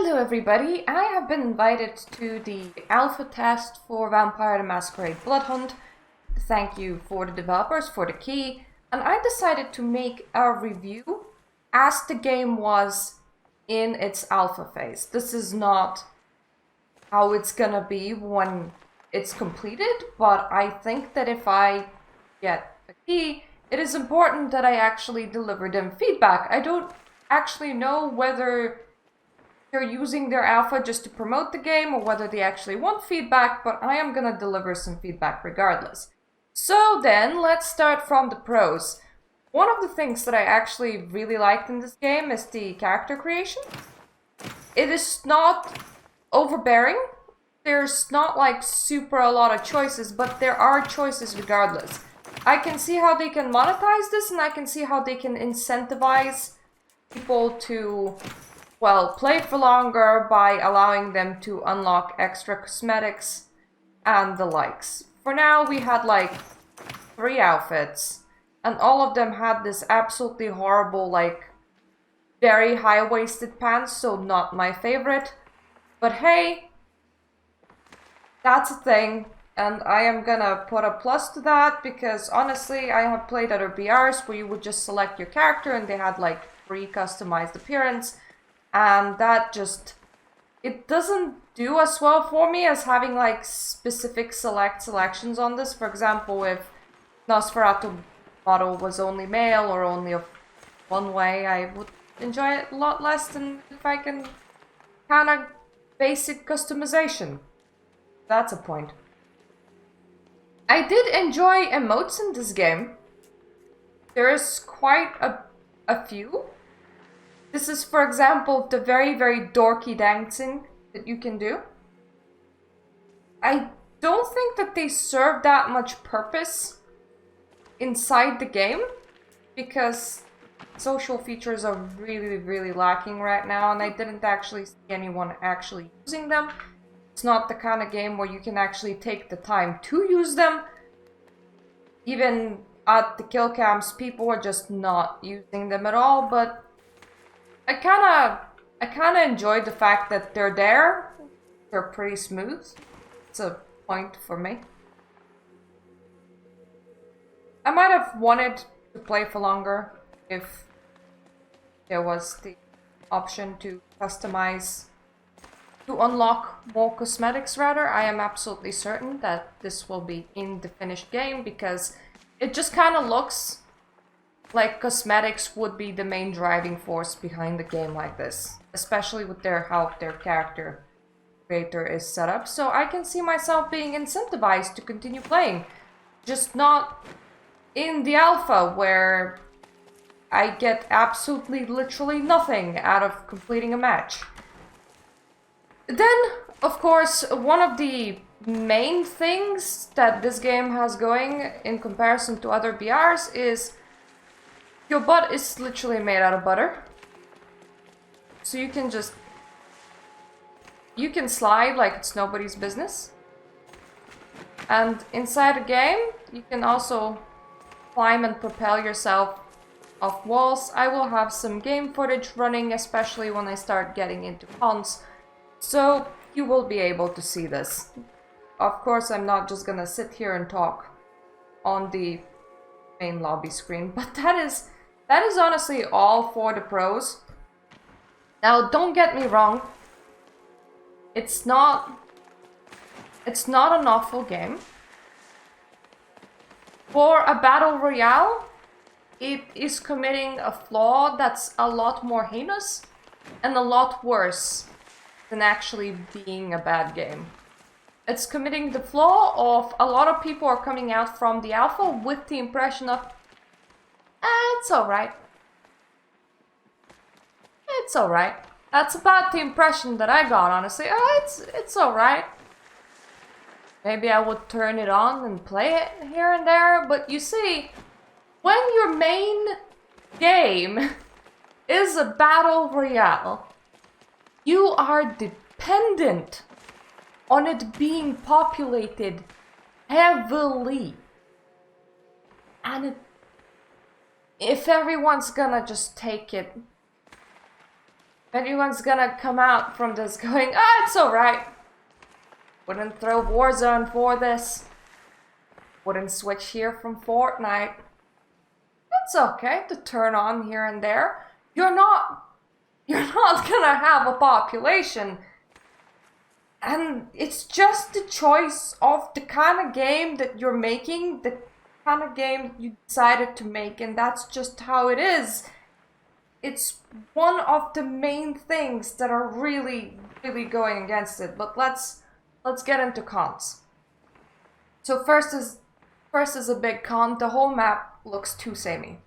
Hello everybody, I have been invited to the alpha test for Vampire the Masquerade Bloodhunt. Thank you for the developers for the key, and I decided to make a review as the game was in its alpha phase. This is not how it's gonna be when it's completed, but I think that if I get a key, it is important that I actually deliver them feedback. I don't actually know whether they're using their alpha just to promote the game or whether they actually want feedback, but I am gonna deliver some feedback regardless. So then, let's start from the pros. One of the things that I actually really liked in this game is the character creation. It is not overbearing. There's not like super a lot of choices, but there are choices regardless. I can see how they can monetize this, and I can see how they can incentivize people to, well, play for longer by allowing them to unlock extra cosmetics and the likes. For now, we had like 3 outfits, and all of them had this absolutely horrible, like, very high-waisted pants, so not my favorite. But hey, that's a thing, and I am gonna put a plus to that, because honestly, I have played other BRs where you would just select your character and they had like free customized appearance. And that just, it doesn't do as well for me as having like specific selections on this. For example, if Nosferatu model was only male or only of one way, I would enjoy it a lot less than if I can kind of basic customization. That's a point. I did enjoy emotes in this game. There is quite a few. This is, for example, the very, very dorky dancing that you can do. I don't think that they serve that much purpose inside the game, because social features are really, really lacking right now, and I didn't actually see anyone actually using them. It's not the kind of game where you can actually take the time to use them. Even at the kill cams, people are just not using them at all, but I kinda enjoyed the fact that they're there. They're pretty smooth. It's a point for me. I might have wanted to play for longer if there was the option to customize, to unlock more cosmetics rather. I am absolutely certain that this will be in the finished game, because it just kind of looks like cosmetics would be the main driving force behind the game like this, especially with how their character creator is set up. So I can see myself being incentivized to continue playing, just not in the alpha where I get absolutely literally nothing out of completing a match. Then, of course, one of the main things that this game has going in comparison to other BRs is your butt is literally made out of butter. So you can slide like it's nobody's business. And inside the game, you can also climb and propel yourself off walls. I will have some game footage running, especially when I start getting into cons, so you will be able to see this. Of course, I'm not just gonna sit here and talk on the main lobby screen, but that is honestly all for the pros. Now, don't get me wrong. It's not an awful game. For a battle royale, it is committing a flaw that's a lot more heinous and a lot worse than actually being a bad game. It's committing the flaw of a lot of people are coming out from the alpha with the impression of, it's alright. It's alright. That's about the impression that I got, honestly. It's alright. Maybe I would turn it on and play it here and there, but you see, when your main game is a battle royale, you are dependent on it being populated heavily. And if everyone's gonna just take it Anyone's gonna come out from this going, ah, it's alright. Wouldn't throw Warzone for this. Wouldn't switch here from Fortnite. It's okay to turn on here and there. You're not gonna have a population. And it's just the choice of the kind of game that you're making, the kind of game you decided to make, and that's just how it is. It's one of the main things that are really, really going against it. But let's get into cons. So first is a big con. The whole map looks too samey.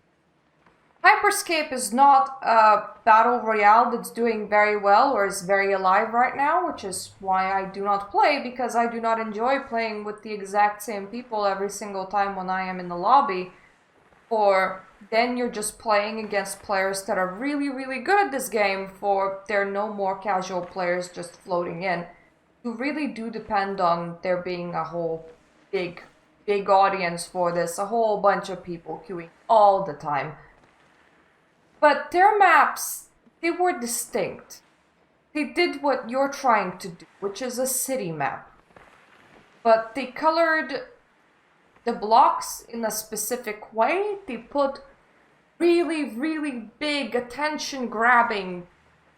Hyperscape is not a battle royale that's doing very well or is very alive right now, which is why I do not play, because I do not enjoy playing with the exact same people every single time when I am in the lobby. Or then you're just playing against players that are really, really good at this game, for there are no more casual players just floating in. You really do depend on there being a whole big audience for this, a whole bunch of people queuing all the time. But their maps, they were distinct. They did what you're trying to do, which is a city map. But they colored the blocks in a specific way. They put really, really big attention-grabbing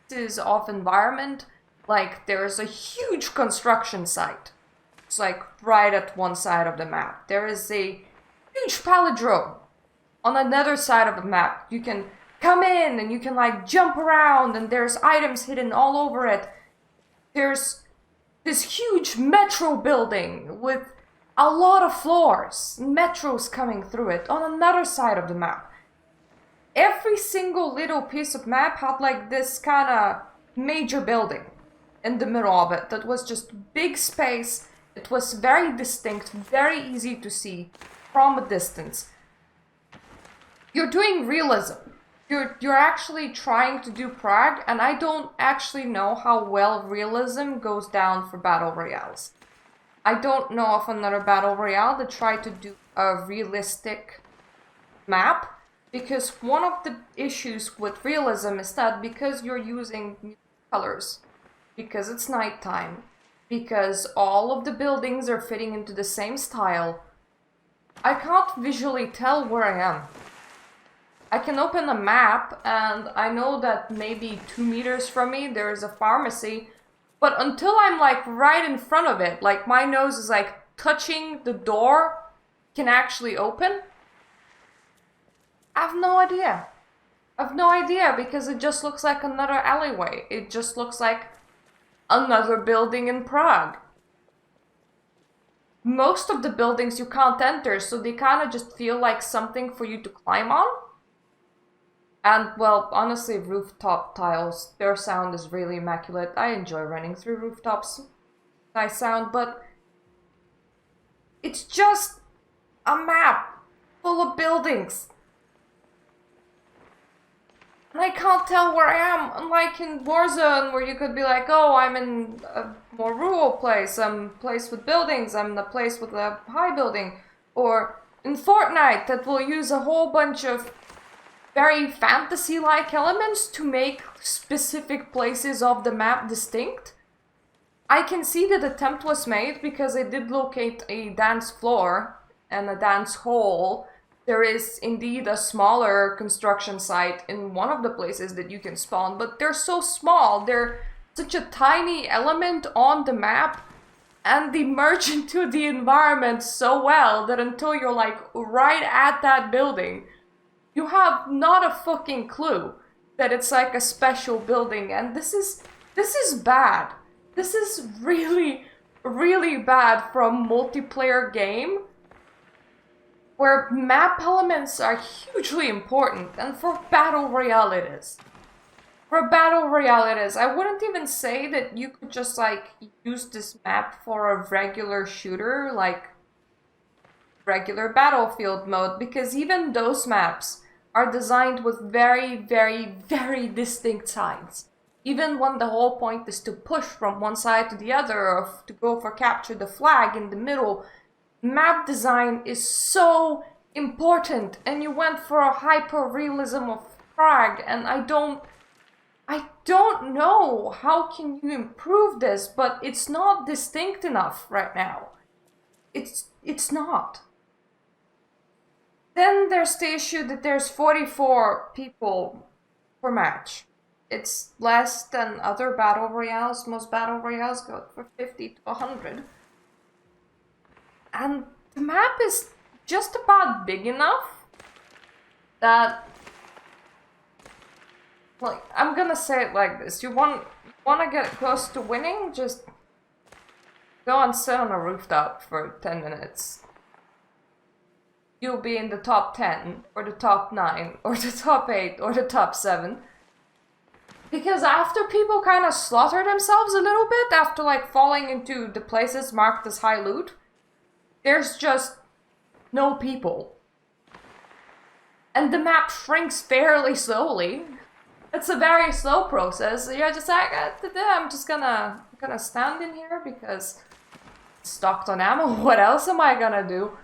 pieces of environment. Like, there's a huge construction site. It's like right at one side of the map. There is a huge palindrome on another side of the map. You can come in and you can like jump around and there's items hidden all over it. There's this huge metro building with a lot of floors, metros coming through it on another side of the map. Every single little piece of map had like this kind of major building in the middle of it that was just big space. It was very distinct, very easy to see from a distance. You're doing realism. You're actually trying to do Prague, and I don't actually know how well realism goes down for battle royales. I don't know of another battle royale that tried to do a realistic map, because one of the issues with realism is that because you're using colors, because it's nighttime, because all of the buildings are fitting into the same style, I can't visually tell where I am. I can open a map and I know that maybe 2 meters from me there is a pharmacy, but until I'm like right in front of it, like my nose is like touching the door can actually open, I have no idea. I have no idea because it just looks like another alleyway. It just looks like another building in Prague. Most of the buildings you can't enter, so they kind of just feel like something for you to climb on. And, well, honestly, rooftop tiles, their sound is really immaculate. I enjoy running through rooftops. Nice sound, but it's just a map full of buildings. And I can't tell where I am, unlike in Warzone, where you could be like, oh, I'm in a more rural place, I'm a place with buildings, I'm in a place with a high building. Or in Fortnite, that will use a whole bunch of very fantasy-like elements to make specific places of the map distinct. I can see that attempt was made because I did locate a dance floor and a dance hall. There is indeed a smaller construction site in one of the places that you can spawn, but they're so small, they're such a tiny element on the map, and they merge into the environment so well that until you're like right at that building, you have not a fucking clue that it's like a special building. And this is bad. This is really, really bad for a multiplayer game where map elements are hugely important, and for battle royale it is. For a battle royale it is. I wouldn't even say that you could just like use this map for a regular shooter, like regular battlefield mode, because even those maps are designed with very, very, very distinct sides. Even when the whole point is to push from one side to the other, or to go for capture the flag in the middle, map design is so important, and you went for a hyper-realism of Prague, and I don't don't know how can you improve this, but it's not distinct enough right now. It's not. Then there's the issue that there's 44 people per match. It's less than other battle royales. Most battle royales go for 50 to 100. And the map is just about big enough that, like, I'm gonna say it like this. You wanna get close to winning, just go and sit on a rooftop for 10 minutes. You'll be in the top 10, or the top 9, or the top 8, or the top 7. Because after people kind of slaughter themselves a little bit, after like falling into the places marked as high loot, there's just no people. And the map shrinks fairly slowly. It's a very slow process. You're just like, I'm just gonna stand in here because it's stocked on ammo. What else am I gonna do?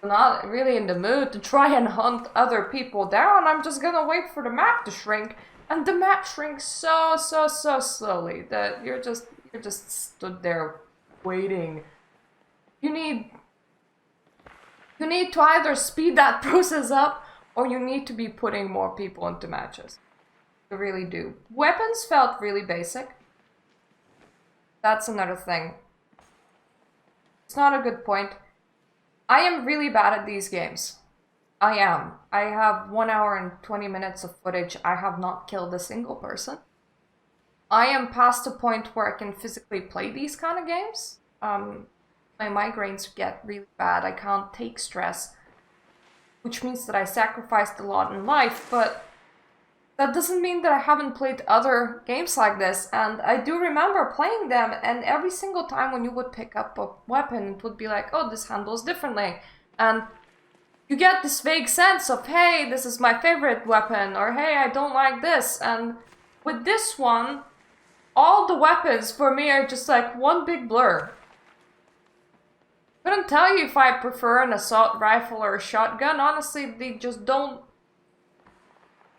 I'm not really in the mood to try and hunt other people down. I'm just gonna wait for the map to shrink. And the map shrinks so slowly that you're just stood there waiting. You need to either speed that process up, or you need to be putting more people into matches. You really do. Weapons felt really basic. That's another thing. It's not a good point. I am really bad at these games. I am. I have 1 hour and 20 minutes of footage. I have not killed a single person. I am past the point where I can physically play these kind of games. My migraines get really bad. I can't take stress, which means that I sacrificed a lot in life, but that doesn't mean that I haven't played other games like this, and I do remember playing them, and every single time when you would pick up a weapon, it would be like, oh, this handles differently, and you get this vague sense of, hey, this is my favorite weapon, or hey, I don't like this, and with this one, all the weapons for me are just like one big blur. Couldn't tell you if I prefer an assault rifle or a shotgun. Honestly, they just don't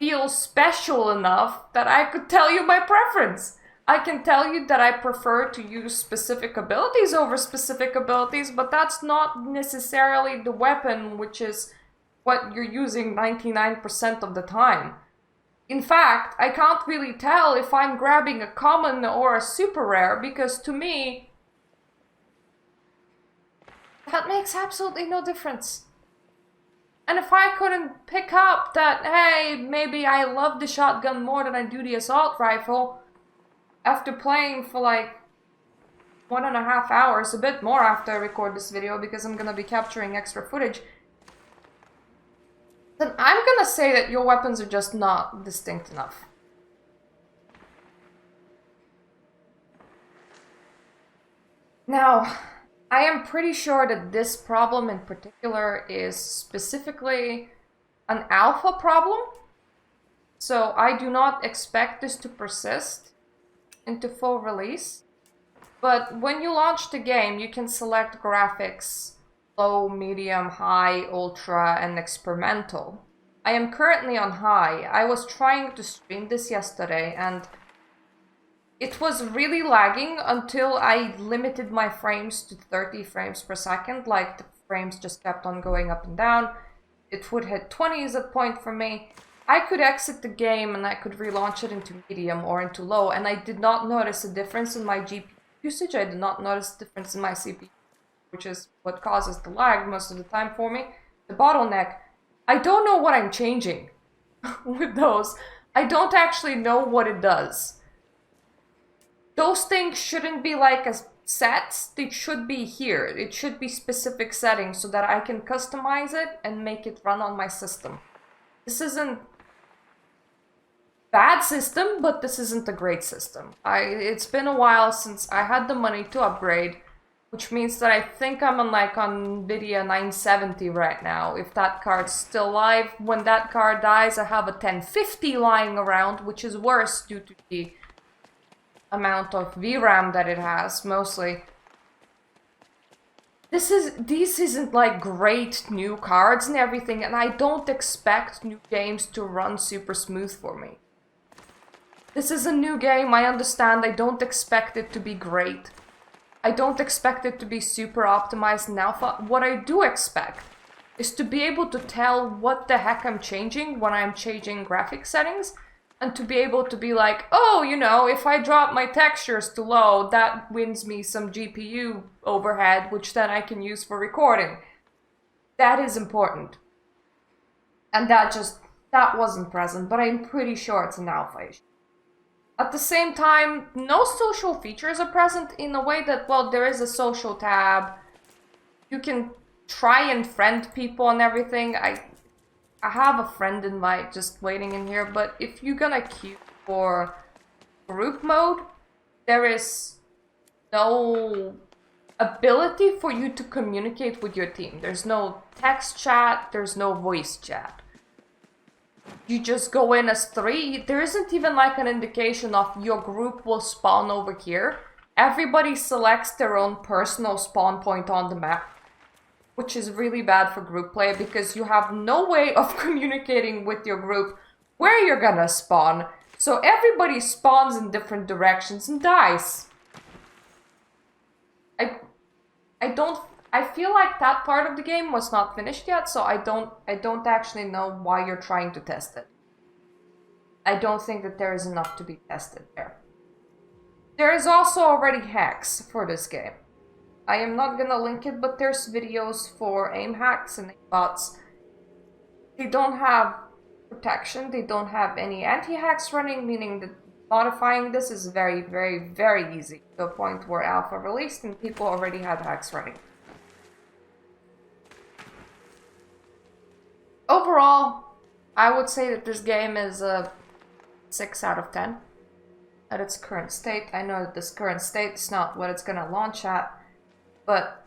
feel special enough that I could tell you my preference. I can tell you that I prefer to use specific abilities over specific abilities, but that's not necessarily the weapon, which is what you're using 99% of the time. In fact, I can't really tell if I'm grabbing a common or a super rare, because to me, that makes absolutely no difference. And if I couldn't pick up that, hey, maybe I love the shotgun more than I do the assault rifle, after playing for like 1.5 hours, a bit more after I record this video because I'm gonna be capturing extra footage, then I'm gonna say that your weapons are just not distinct enough. Now, I am pretty sure that this problem in particular is specifically an alpha problem, so I do not expect this to persist into full release. But when you launch the game, you can select graphics, low, medium, high, ultra, and experimental. I am currently on high. I was trying to stream this yesterday, and it was really lagging until I limited my frames to 30 frames per second. Like, the frames just kept on going up and down. It would hit 20s at point for me. I could exit the game and I could relaunch it into medium or into low, and I did not notice a difference in my GPU usage. I did not notice a difference in my CPU, which is what causes the lag most of the time for me. The bottleneck. I don't know what I'm changing with those. I don't actually know what it does. Those things shouldn't be like as sets, they should be here. It should be specific settings so that I can customize it and make it run on my system. This isn't bad system, but this isn't a great system. It's been a while since I had the money to upgrade, which means that I think I'm on NVIDIA 970 right now. If that card's still live, when that card dies, I have a 1050 lying around, which is worse due to the amount of VRAM that it has, mostly. This isn't like great new cards and everything, and I don't expect new games to run super smooth for me. This is a new game, I understand. I don't expect it to be great. I don't expect it to be super optimized in alpha. What I do expect is to be able to tell what the heck I'm changing when I'm changing graphic settings, and to be able to be like, oh, you know, if I drop my textures to low, that wins me some GPU overhead, which then I can use for recording. That is important. And that wasn't present, but I'm pretty sure it's an alpha issue. At the same time, no social features are present in a way that, well, there is a social tab. You can try and friend people and everything. I have a friend invite just waiting in here, but if you're gonna queue for group mode, there is no ability for you to communicate with your team. There's no text chat, there's no voice chat. You just go in as 3. There isn't even like an indication of your group will spawn over here. Everybody selects their own personal spawn point on the map, which is really bad for group play because you have no way of communicating with your group where you're gonna spawn. So everybody spawns in different directions and dies. I feel like that part of the game was not finished yet, so I don't actually know why you're trying to test it. I don't think that there is enough to be tested there. There is also already hacks for this game. I am not gonna link it, but there's videos for aim hacks and aim bots. They don't have protection, they don't have any anti-hacks running, meaning that modifying this is very, very, very easy to a point where alpha released and people already had hacks running. Overall, I would say that this game is a 6 out of 10 at its current state. I know that this current state is not what it's gonna launch at, but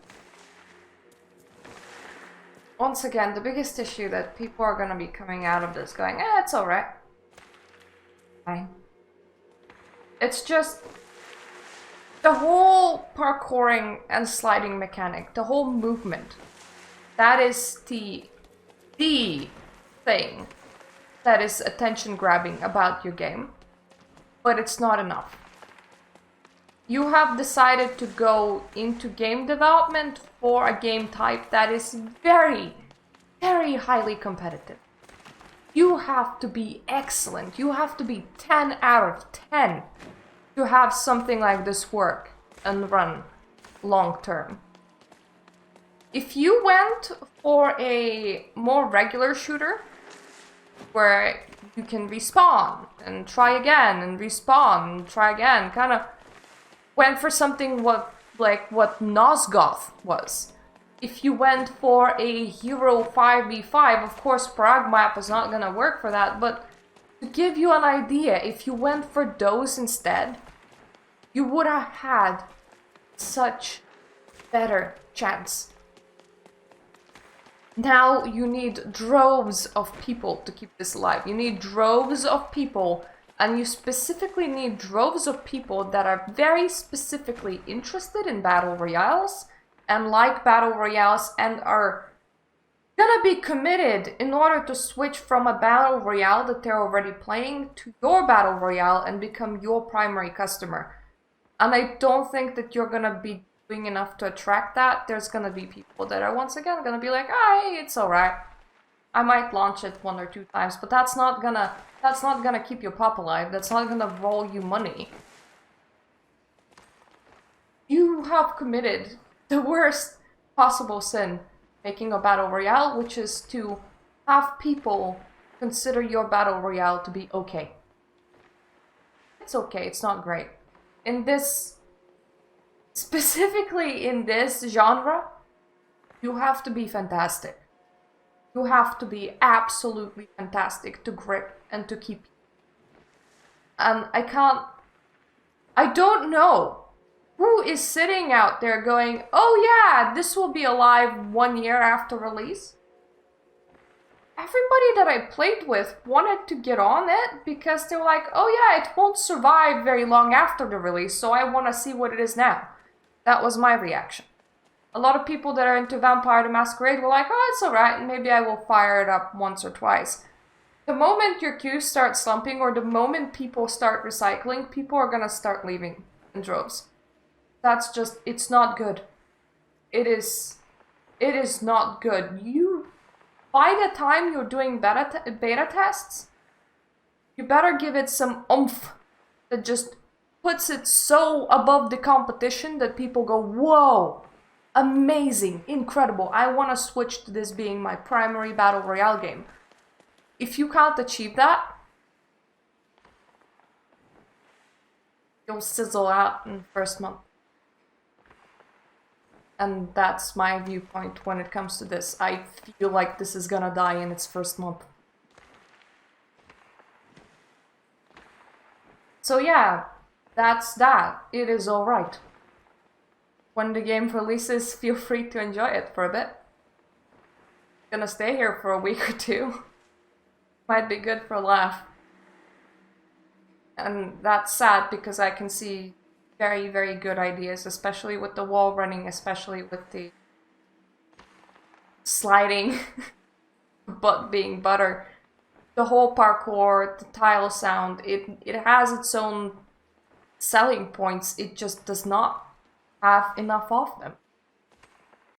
once again, the biggest issue that people are gonna be coming out of this going, it's alright. Fine. It's just the whole parkouring and sliding mechanic, the whole movement. That is the thing that is attention grabbing about your game, but it's not enough. You have decided to go into game development for a game type that is very, very highly competitive. You have to be excellent. You have to be 10 out of 10 to have something like this work and run long term. If you went for a more regular shooter, where you can respawn and try again and respawn and try again, kind of went for something what Nosgoth was. If you went for a hero 5v5, of course Prague map is not gonna work for that, but to give you an idea, if you went for those instead, you would have had such better chance. Now you need droves of people to keep this alive. You need droves of people, and you specifically need droves of people that are very specifically interested in battle royales and like battle royales and are gonna be committed in order to switch from a battle royale that they're already playing to your battle royale and become your primary customer. And I don't think that you're gonna be doing enough to attract that. There's gonna be people that are once again gonna be like, hey, it's alright. I might launch it 1 or 2 times, but that's not gonna keep your pop alive. That's not gonna roll you money. You have committed the worst possible sin, making a battle royale, which is to have people consider your battle royale to be okay. It's okay, it's not great. Specifically in this genre, you have to be fantastic. You have to be absolutely fantastic to grip and to keep. And I don't know who is sitting out there going, oh yeah, this will be alive 1 year after release. Everybody that I played with wanted to get on it because they were like, oh yeah, it won't survive very long after the release, so I want to see what it is now. That was my reaction. A lot of people that are into Vampire the Masquerade were like, oh, it's alright, maybe I will fire it up once or twice. The moment your queues start slumping, or the moment people start recycling, people are gonna start leaving in droves. That's just, it's not good. It is not good. By the time you're doing beta tests, you better give it some oomph that just puts it so above the competition that people go, whoa, amazing, incredible, I want to switch to this being my primary battle royale game. If you can't achieve that, you'll sizzle out in the first month. And that's my viewpoint when it comes to this. I feel like this is gonna die in its first month. So yeah, that's that. It is alright. When the game releases, feel free to enjoy it for a bit. Gonna stay here for a week or two. Might be good for a laugh. And that's sad because I can see very, very good ideas, especially with the wall running, especially with the sliding but being butter. The whole parkour, the tile sound, it has its own selling points. It just does not have enough of them.